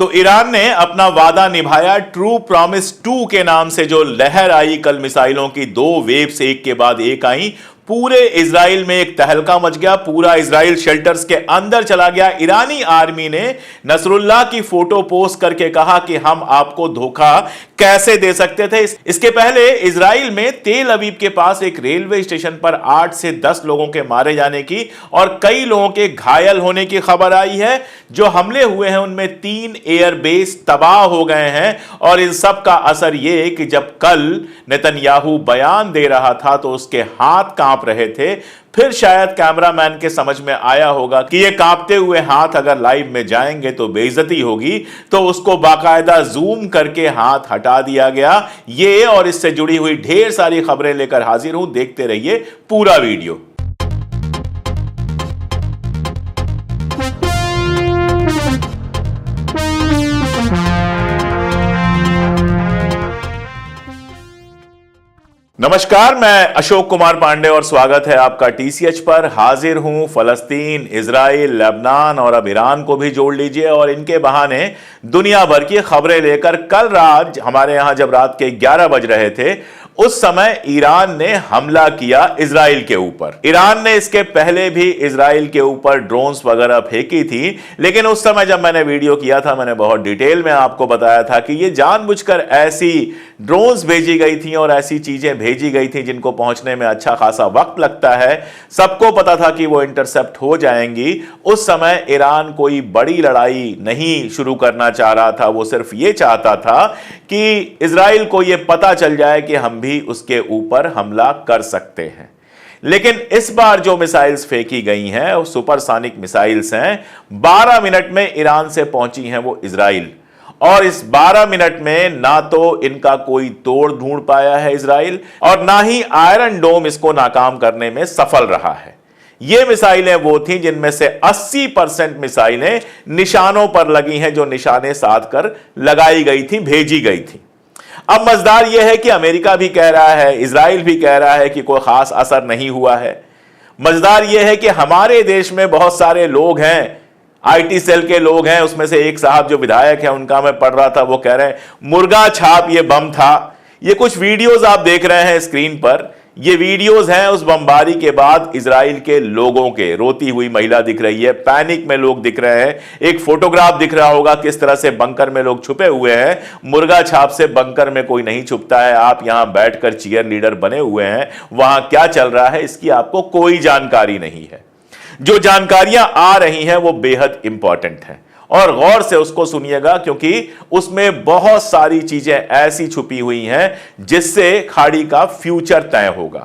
तो ईरान ने अपना वादा निभाया। ट्रू प्रॉमिस 2 के नाम से जो लहर आई, कल मिसाइलों की 2 वेव्स एक के बाद एक आई, पूरे इजराइल में एक तहलका मच गया। पूरा इजराइल शेल्टर्स के अंदर चला गया। ईरानी आर्मी ने नसरुल्लाह की फोटो पोस्ट करके कहा कि हम आपको धोखा कैसे दे सकते थे। इसके पहले इजराइल में तेल अवीव के पास एक रेलवे स्टेशन पर 8 से 10 लोगों के मारे जाने की और कई लोगों के घायल होने की खबर आई है। जो हमले हुए हैं उनमें 3 एयरबेस तबाह हो गए हैं। और इन सब का असर यह कि जब कल नेतन्याहू बयान दे रहा था तो उसके हाथ कांप रहे थे। फिर शायद कैमरामैन के समझ में आया होगा कि ये कांपते हुए हाथ अगर लाइव में जाएंगे तो बेइज्जती होगी, तो उसको बाकायदा जूम करके हाथ हटा दिया गया। ये और इससे जुड़ी हुई ढेर सारी खबरें लेकर हाजिर हूं, देखते रहिए पूरा वीडियो। नमस्कार, मैं अशोक कुमार पांडे और स्वागत है आपका टीसीएच पर। हाजिर हूं फलस्तीन, इजराइल, लेबनान और अब ईरान को भी जोड़ लीजिए और इनके बहाने दुनिया भर की खबरें लेकर। कल रात हमारे यहां जब रात के 11 बज रहे थे उस समय ईरान ने हमला किया इजराइल के ऊपर। ईरान ने इसके पहले भी इजराइल के ऊपर ड्रोन्स वगैरह फेंकी थी, लेकिन उस समय जब मैंने वीडियो किया था मैंने बहुत डिटेल में आपको बताया था कि ये जानबूझकर ऐसी ड्रोन्स भेजी गई थी और ऐसी चीजें भेजी गई थी जिनको पहुंचने में अच्छा खासा वक्त लगता है। सबको पता था कि वो इंटरसेप्ट हो जाएंगी। उस समय ईरान कोई बड़ी लड़ाई नहीं शुरू करना चाह रहा था, वो सिर्फ ये चाहता था कि इजराइल को ये पता चल जाए कि हम भी उसके ऊपर हमला कर सकते हैं। लेकिन इस बार जो मिसाइल्स फेंकी गई हैं वो सुपरसोनिक मिसाइल्स हैं। 12 मिनट में ईरान से पहुंची हैं वो इजराइल, और इस 12 मिनट में ना तो इनका कोई तोड़ ढूंढ पाया है इजराइल और ना ही आयरन डोम इसको नाकाम करने में सफल रहा है। ये मिसाइलें वो थी जिनमें से 80% मिसाइलें निशानों पर लगी हैं, जो निशाने साध कर लगाई गई थी, भेजी गई थी। अब मजेदार यह है कि अमेरिका भी कह रहा है, इजराइल भी कह रहा है कि कोई खास असर नहीं हुआ है। मजेदार यह है कि हमारे देश में बहुत सारे लोग हैं, आईटी सेल के लोग हैं, उसमें से एक साहब जो विधायक है उनका मैं पढ़ रहा था, वो कह रहे हैं मुर्गा छाप ये बम था। ये कुछ वीडियोस आप देख रहे हैं स्क्रीन पर, ये वीडियोस हैं उस बमबारी के बाद इजराइल के लोगों के। रोती हुई महिला दिख रही है, पैनिक में लोग दिख रहे हैं। एक फोटोग्राफ दिख रहा होगा किस तरह से बंकर में लोग छुपे हुए हैं। मुर्गा छाप से बंकर में कोई नहीं छुपता है। आप यहां बैठकर चीयर लीडर बने हुए हैं, वहां क्या चल रहा है इसकी आपको कोई जानकारी नहीं है। जो जानकारियां आ रही हैं वो बेहद इंपॉर्टेंट हैं और गौर से उसको सुनिएगा, क्योंकि उसमें बहुत सारी चीजें ऐसी छुपी हुई हैं जिससे खाड़ी का फ्यूचर तय होगा।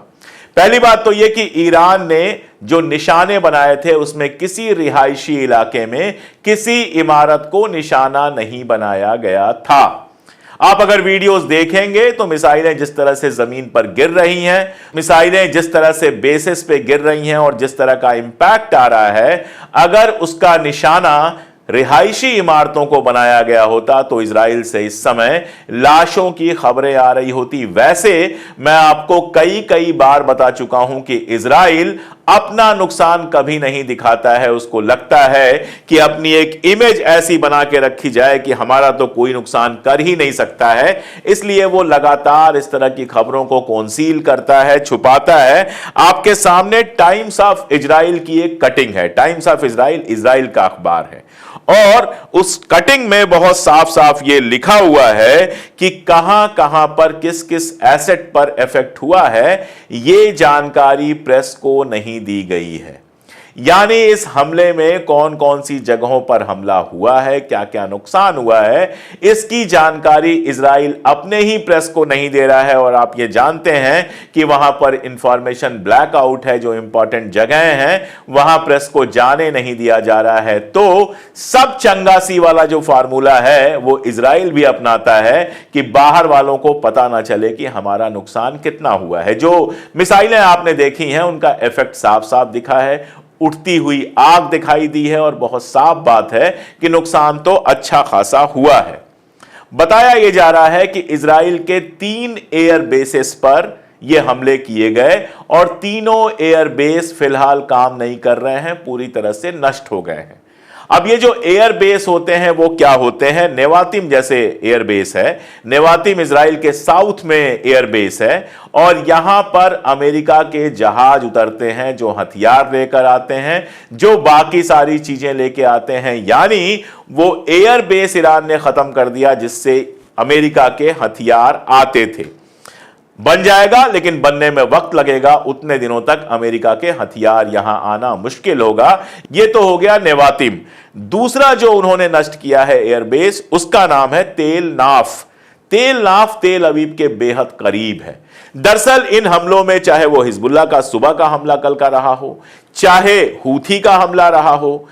पहली बात तो यह कि ईरान ने जो निशाने बनाए थे उसमें किसी रिहायशी इलाके में किसी इमारत को निशाना नहीं बनाया गया था। आप अगर वीडियोस देखेंगे तो मिसाइलें जिस तरह से जमीन पर गिर रही हैं, मिसाइलें जिस तरह से बेसिस पे गिर रही हैं और जिस तरह का इंपैक्ट आ रहा है, अगर उसका निशाना रिहायशी इमारतों को बनाया गया होता तो इजराइल से इस समय लाशों की खबरें आ रही होती। वैसे मैं आपको कई कई बार बता चुका हूं कि इजराइल अपना नुकसान कभी नहीं दिखाता है। उसको लगता है कि अपनी एक इमेज ऐसी बना के रखी जाए कि हमारा तो कोई नुकसान कर ही नहीं सकता है, इसलिए वो लगातार इस तरह की खबरों को कॉन्सील करता है, छुपाता है। आपके सामने टाइम्स ऑफ इजराइल की एक कटिंग है। टाइम्स ऑफ इजराइल इजराइल का अखबार है और उस कटिंग में बहुत साफ साफ ये लिखा हुआ है कि कहां कहां पर किस किस एसेट पर इफेक्ट हुआ है, ये जानकारी प्रेस को नहीं दी गई है। यानी इस हमले में कौन कौन सी जगहों पर हमला हुआ है, क्या क्या नुकसान हुआ है, इसकी जानकारी इजराइल अपने ही प्रेस को नहीं दे रहा है। और आप ये जानते हैं कि वहां पर इंफॉर्मेशन ब्लैकआउट है, जो इंपॉर्टेंट जगहें हैं वहां प्रेस को जाने नहीं दिया जा रहा है। तो सब चंगासी वाला जो फार्मूला है वो इजराइल भी अपनाता है कि बाहर वालों को पता ना चले कि हमारा नुकसान कितना हुआ है। जो मिसाइलें आपने देखी हैं उनका इफेक्ट साफ साफ दिखा है, उठती हुई आग दिखाई दी है और बहुत साफ बात है कि नुकसान तो अच्छा खासा हुआ है। बताया यह जा रहा है कि इजराइल के 3 एयर बेसेस पर यह हमले किए गए और तीनों एयर बेस फिलहाल काम नहीं कर रहे हैं, पूरी तरह से नष्ट हो गए हैं। अब ये जो एयर बेस होते हैं वो क्या होते हैं? नेवातिम जैसे एयर बेस है, नेवातिम इजराइल के साउथ में एयर बेस है, और यहां पर अमेरिका के जहाज उतरते हैं जो हथियार लेकर आते हैं, जो बाकी सारी चीजें लेके आते हैं। यानी वो एयर बेस ईरान ने खत्म कर दिया जिससे अमेरिका के हथियार आते थे। बन जाएगा लेकिन बनने में वक्त लगेगा, उतने दिनों तक अमेरिका के हथियार यहां आना मुश्किल होगा। यह तो हो गया नेवातिम। दूसरा जो उन्होंने नष्ट किया है एयरबेस, उसका नाम है तेल नाफ। तेल नाफ तेल अवीव के बेहद करीब है। दरअसल इन हमलों में चाहे वो हिजबुल्लाह का सुबह का हमला कल का रहा हो, चाहे हूथी का हमला रहा हो,